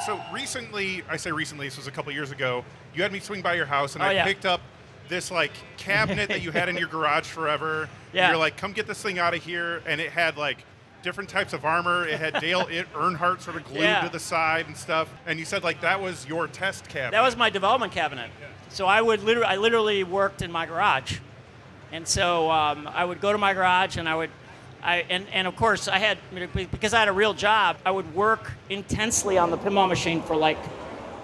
So recently, I say recently, this was a couple years ago, you had me swing by your house, and Oh, I yeah. picked up this like cabinet that you had in your garage forever. Yeah. You're like, come get this thing out of here, and it had like different types of armor. It had Dale Earnhardt sort of glued Yeah. to the side and stuff. And you said like that was your test cabinet. That was my development cabinet. So I literally worked in my garage, and so I would go to my garage and and of course I had, because I had a real job, I would work intensely on the pinball machine for like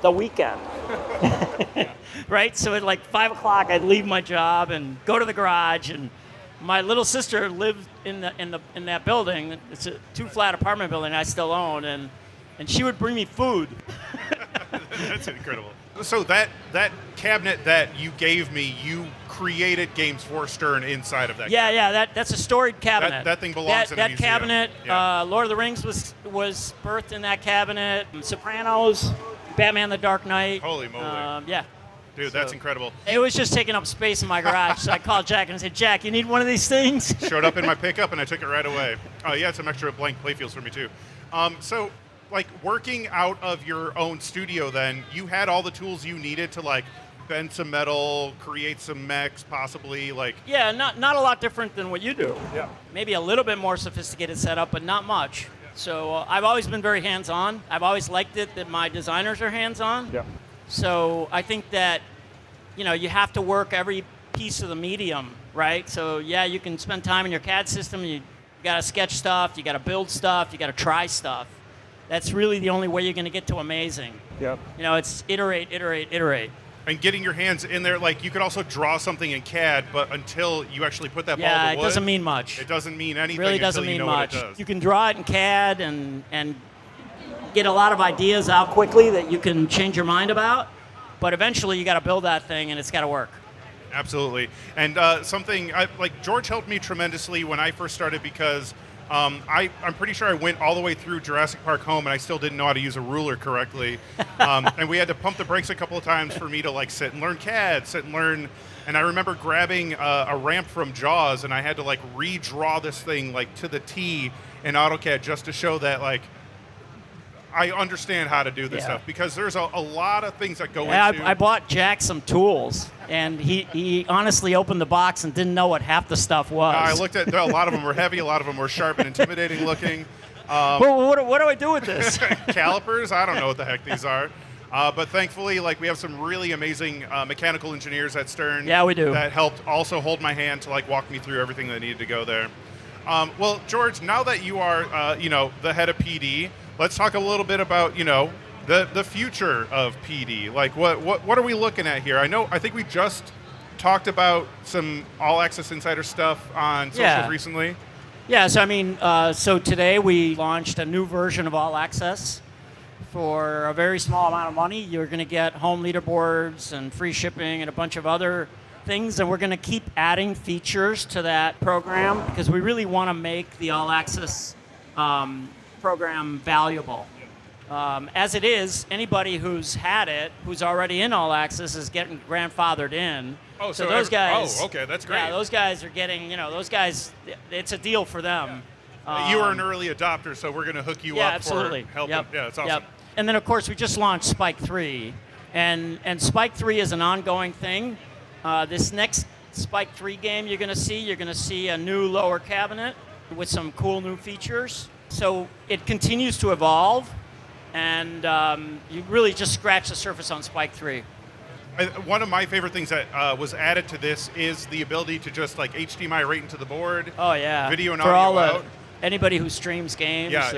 the weekend. Right? So at like 5 o'clock I'd leave my job and go to the garage, and my little sister lived in that building. It's a 2-flat apartment building I still own, and she would bring me food. That's incredible. So that cabinet that you gave me, you created games for Stern inside of that. Yeah, that's a storied cabinet. That thing belongs in a that museum. cabinet. Yeah. Lord of the Rings was birthed in that cabinet. Sopranos, Batman: The Dark Knight. Holy moly. Yeah. Dude, that's incredible. It was just taking up space in my garage, so I called Jack and I said, "Jack, you need one of these things?" Showed up in my pickup and I took it right away. Oh yeah, some extra blank playfields for me too. So, like working out of your own studio, then you had all the tools you needed to like bend some metal, create some mechs, possibly like. Yeah, not a lot different than what you do. Yeah. Maybe a little bit more sophisticated setup, but not much. So I've always been very hands-on. I've always liked it that my designers are hands-on. Yeah. So I think that, you have to work every piece of the medium, right? So yeah, you can spend time in your CAD system. You got to sketch stuff. You got to build stuff. You got to try stuff. That's really the only way you're going to get to amazing. Yep. It's iterate, iterate, iterate. And getting your hands in there, like you could also draw something in CAD, but until you actually put that ball Yeah, to wood, it doesn't mean much. It doesn't mean anything. Really doesn't until you mean know much. What it does. You can draw it in CAD and get a lot of ideas out quickly that you can change your mind about, but eventually you got to build that thing and it's got to work. Absolutely. And something like George helped me tremendously when I first started because I'm pretty sure I went all the way through Jurassic Park Home and I still didn't know how to use a ruler correctly. And we had to pump the brakes a couple of times for me to like sit and learn CAD, sit and learn. And I remember grabbing a ramp from Jaws and I had to like redraw this thing like to the T in AutoCAD just to show that like I understand how to do this stuff, because there's a lot of things that go into. I bought Jack some tools, and he honestly opened the box and didn't know what half the stuff was. I looked at a lot of them were heavy, a lot of them were sharp and intimidating looking. Well, what do I do with this? Calipers? I don't know what the heck these are. But thankfully, like we have some really amazing mechanical engineers at Stern. Yeah, we do. That helped also hold my hand to like walk me through everything that needed to go there. Well, George, now that you are the head of PD, let's talk a little bit about the future of PD. Like what are we looking at here? I think we just talked about some All Access Insider stuff on socials recently. Yeah, so today we launched a new version of All Access. For a very small amount of money, you're going to get home leaderboards and free shipping and a bunch of other things, and we're going to keep adding features to that program because we really want to make the All Access program valuable. As it is, anybody who's had it, who's already in All Access, is getting grandfathered in. Oh, so those guys. Oh, okay, that's great. Yeah, those guys are getting. Those guys. It's a deal for them. You are an early adopter, so we're going to hook you up absolutely. for help. Yep. Yeah, that's awesome. Yep. And then, of course, we just launched Spike 3. And Spike 3 is an ongoing thing. This next Spike 3 game you're going to see a new lower cabinet with some cool new features. So it continues to evolve, and you really just scratch the surface on Spike 3. One of my favorite things that was added to this is the ability to just like HDMI right into the board. Oh, yeah. Video and For audio all out. Anybody who streams games. Yeah,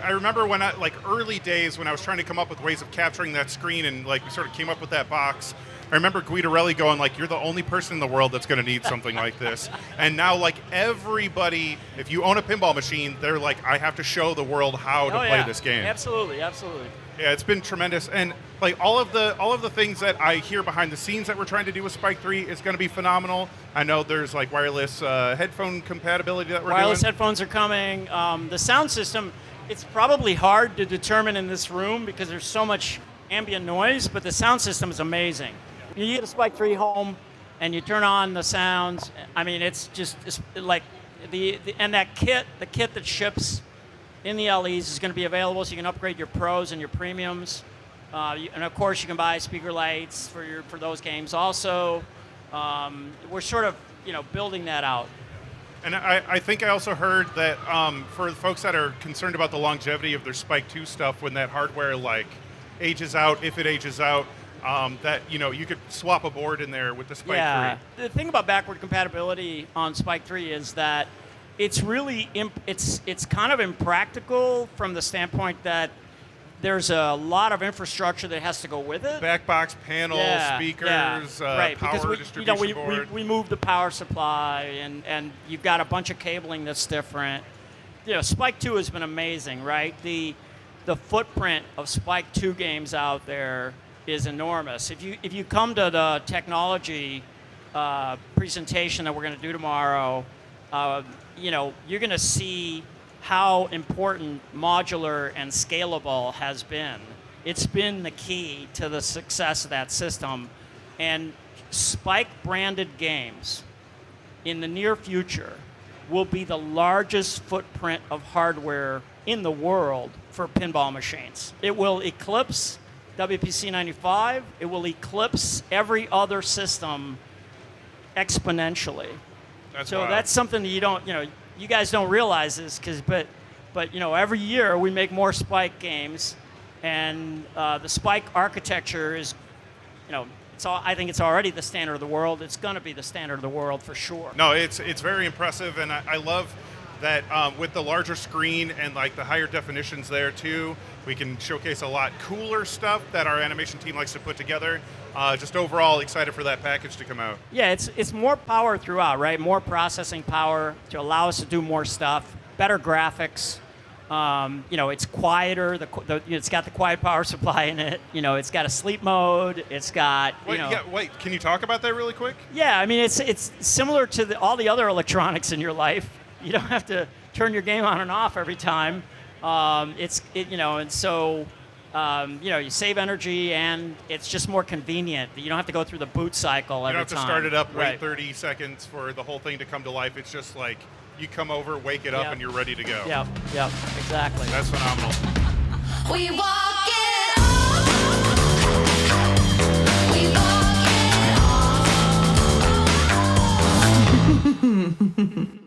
I remember when early days when I was trying to come up with ways of capturing that screen, and like we sort of came up with that box. I remember Guidarelli going like, "You're the only person in the world that's going to need something like this." And now like everybody, if you own a pinball machine, they're like, "I have to show the world how to play this game." Absolutely. Yeah, it's been tremendous, and like all of the things that I hear behind the scenes that we're trying to do with Spike 3 is going to be phenomenal. I know there's like wireless headphone compatibility that we're Wireless doing. headphones are coming. The sound system, it's probably hard to determine in this room because there's so much ambient noise, but the sound system is amazing. You get a Spike 3 home, and you turn on the sounds. I mean, it's like the kit that ships in the LEs is going to be available, so you can upgrade your pros and your premiums. And of course, you can buy speaker lights for those games. Also, we're sort of building that out. And I think I also heard that for the folks that are concerned about the longevity of their Spike 2 stuff, when that hardware like ages out, if it ages out, that you could swap a board in there with the Spike 3. The thing about backward compatibility on Spike 3 is that it's really it's kind of impractical from the standpoint that there's a lot of infrastructure that has to go with it. Backbox panel, speakers, right, power distribution board. We moved the power supply, and you've got a bunch of cabling that's different. Spike 2 has been amazing, right? The footprint of Spike 2 games out there is enormous. If you come to the technology presentation that we're going to do tomorrow, you're going to see how important modular and scalable has been. It's been the key to the success of that system. And Spike branded games in the near future will be the largest footprint of hardware in the world for pinball machines. It will eclipse WPC 95. It will eclipse every other system exponentially. That's something that you guys don't realize this, but every year we make more Spike games, and the Spike architecture is, I think it's already the standard of the world. It's going to be the standard of the world for sure. No, it's very impressive, and I love that with the larger screen and like the higher definitions there too, we can showcase a lot cooler stuff that our animation team likes to put together. Just overall excited for that package to come out. Yeah, it's more power throughout, right? More processing power to allow us to do more stuff, better graphics. It's quieter. It's got the quiet power supply in it. It's got a sleep mode. It's got Wait, can you talk about that really quick? Yeah, I mean it's similar to all the other electronics in your life. You don't have to turn your game on and off every time. You save energy, and it's just more convenient. You don't have to go through the boot cycle every time. You don't have to start it up, wait 30 seconds for the whole thing to come to life. It's just like you come over, wake it up, and you're ready to go. Yep, exactly. That's phenomenal. We walk it off. We walk it off.